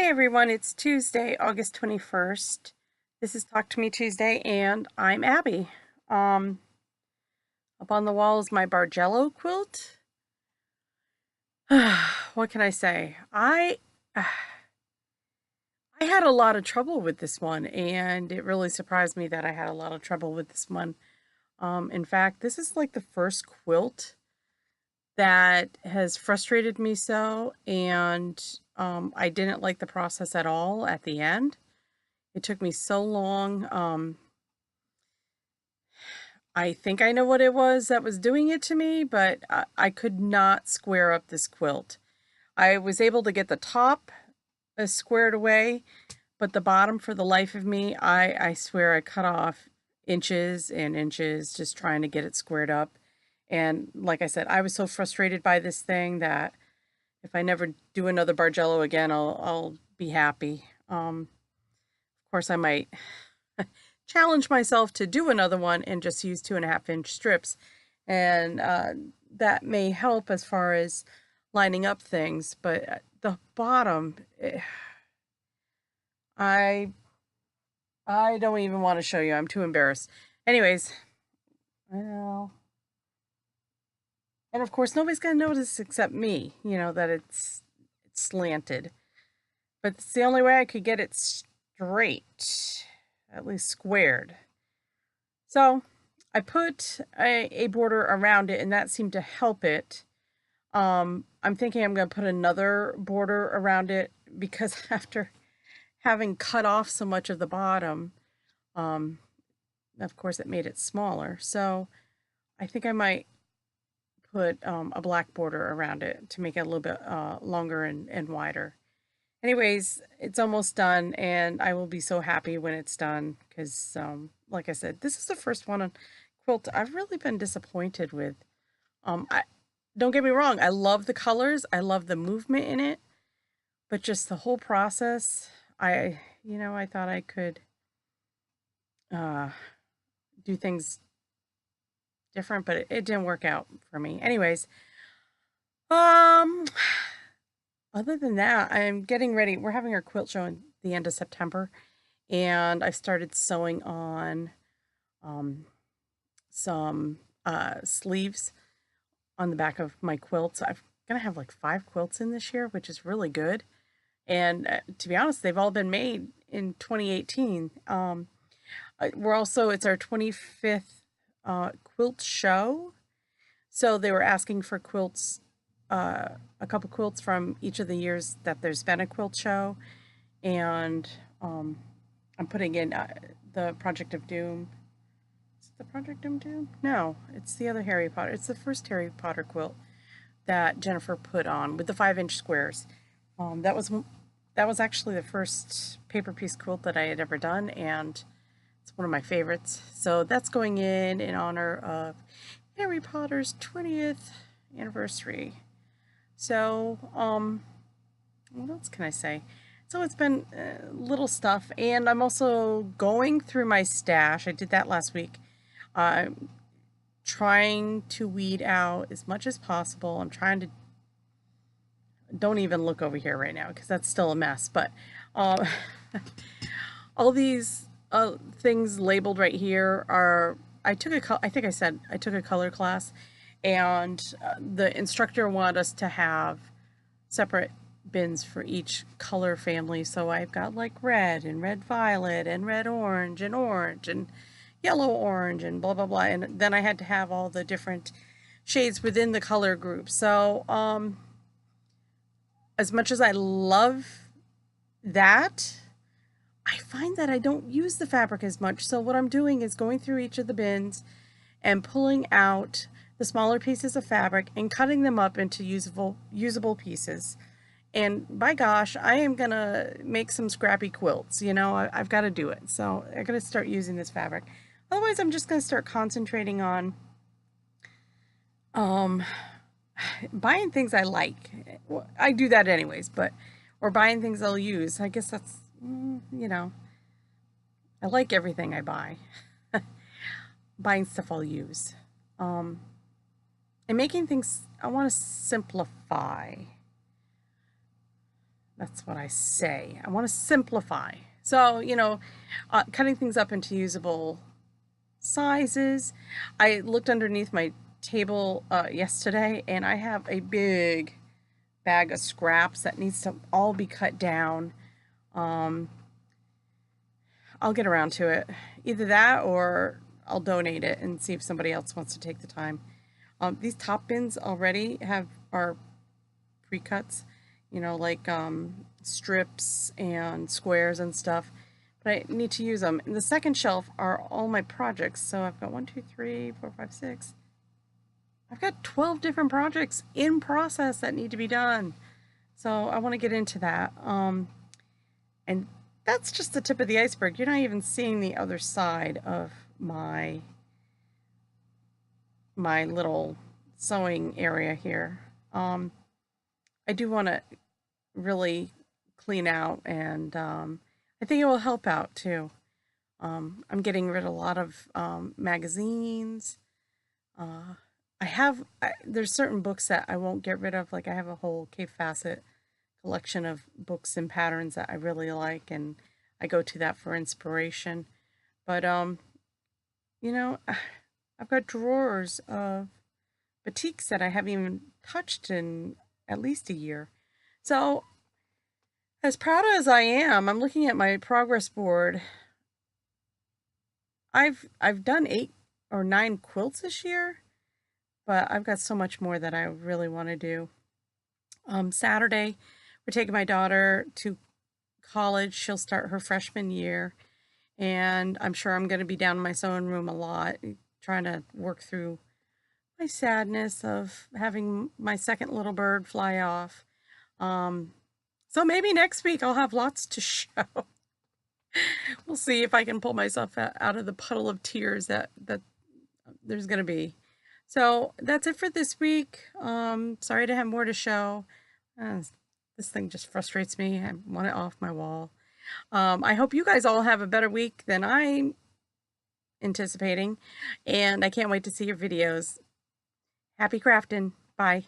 Hey everyone, it's Tuesday, August 21st. This is Talk to Me Tuesday, and I'm Abby. Um, Up on the wall is my Bargello quilt. What can I say? I had a lot of trouble with this one, and it really surprised me that I had a lot of trouble with this one. In fact, this is like the first quilt that has frustrated me so, and I didn't like the process at all at the end. It took me so long. I think I know what it was that was doing it to me, but I could not square up this quilt. I was able to get the top squared away, but the bottom, for the life of me, I swear I cut off inches and inches just trying to get it squared up. And like I said, I was so frustrated by this thing that if I never do another Bargello again, I'll be happy. Of course, I might challenge myself to do another one and just use 2.5-inch strips. And that may help as far as lining up things. But the bottom, I I don't even want to show you. I'm too embarrassed. Anyways, well, and of course nobody's gonna notice except me. You know that it's slanted, but it's the only way I could get it straight, at least squared. So I put a border around it, and that seemed to help it. I'm thinking I'm going to put another border around it because after having cut off so much of the bottom, um, of course, it made it smaller. So I think I might put a black border around it to make it a little bit longer and wider. Anyways, it's almost done, and I will be so happy when it's done because, like I said, this is the first one on quilt I've really been disappointed with. I don't get me wrong, I love the colors, I love the movement in it, but just the whole process, I thought I could uh, do things different, but it didn't work out for me. Anyways, um, other than that, I'm getting ready. We're having our quilt show in the end of September, and I've started sewing on um, some sleeves on the back of my quilts. I'm gonna have like 5 quilts in this year, which is really good. And to be honest, they've all been made in 2018. It's our 25th quilt show, so they were asking for quilts, a couple quilts from each of the years that there's been a quilt show, and I'm putting in the Project of Doom. Is it the Project of Doom? No, it's the other Harry Potter. It's the first Harry Potter quilt that Jennifer put on with the 5-inch squares. That was actually the first paper piece quilt that I had ever done, and it's one of my favorites. So that's going in honor of Harry Potter's 20th anniversary. So, what else can I say? So it's been little stuff, and I'm also going through my stash. I did that last week. I'm trying to weed out as much as possible. I'm trying to don't even look over here right now because that's still a mess. But um, all these things labeled right here are I think I said I took a color class, and the instructor wanted us to have separate bins for each color family. So I've got like red and red violet and red orange and yellow orange and blah blah blah. And then I had to have all the different shades within the color group. So as much as I love that, I find that I don't use the fabric as much. So what I'm doing is going through each of the bins and pulling out the smaller pieces of fabric and cutting them up into usable pieces. And by gosh, I am gonna make some scrappy quilts. I've got to do it. So I gotta start using this fabric. Otherwise, I'm just gonna start concentrating on um, buying things I like. Well, I do that anyways, but or buying things I'll use. I guess that's I like everything I buy. Buying stuff I'll use. Um, and making things I want to simplify. That's what I say. I want to simplify. So, cutting things up into usable sizes. I looked underneath my table yesterday, and I have a big bag of scraps that needs to all be cut down. Um, I'll get around to it. Either that or I'll donate it and see if somebody else wants to take the time. These top bins already are pre-cuts, like strips and squares and stuff. But I need to use them. And the second shelf are all my projects. So I've got 1, 2, 3, 4, 5, 6. I've got 12 different projects in process that need to be done. So I want to get into that. And that's just the tip of the iceberg. You're not even seeing the other side of my little sewing area here. I do want to really clean out, and I think it will help out too. I'm getting rid of a lot of magazines. There's certain books that I won't get rid of. Like I have a whole Kate Fassett collection of books and patterns that I really like, and I go to that for inspiration. But you know, I've got drawers of batiks that I haven't even touched in at least a year. So, as proud as I am, I'm looking at my progress board. I've done 8 or 9 quilts this year, but I've got so much more that I really want to do. Saturday, we're taking my daughter to college. She'll start her freshman year, and I'm sure I'm going to be down in my sewing room a lot, trying to work through my sadness of having my second little bird fly off. So maybe next week I'll have lots to show. We'll see if I can pull myself out of the puddle of tears that there's going to be. So that's it for this week. Sorry to have more to show. This thing just frustrates me. I want it off my wall. I hope you guys all have a better week than I'm anticipating, and I can't wait to see your videos. Happy crafting. Bye.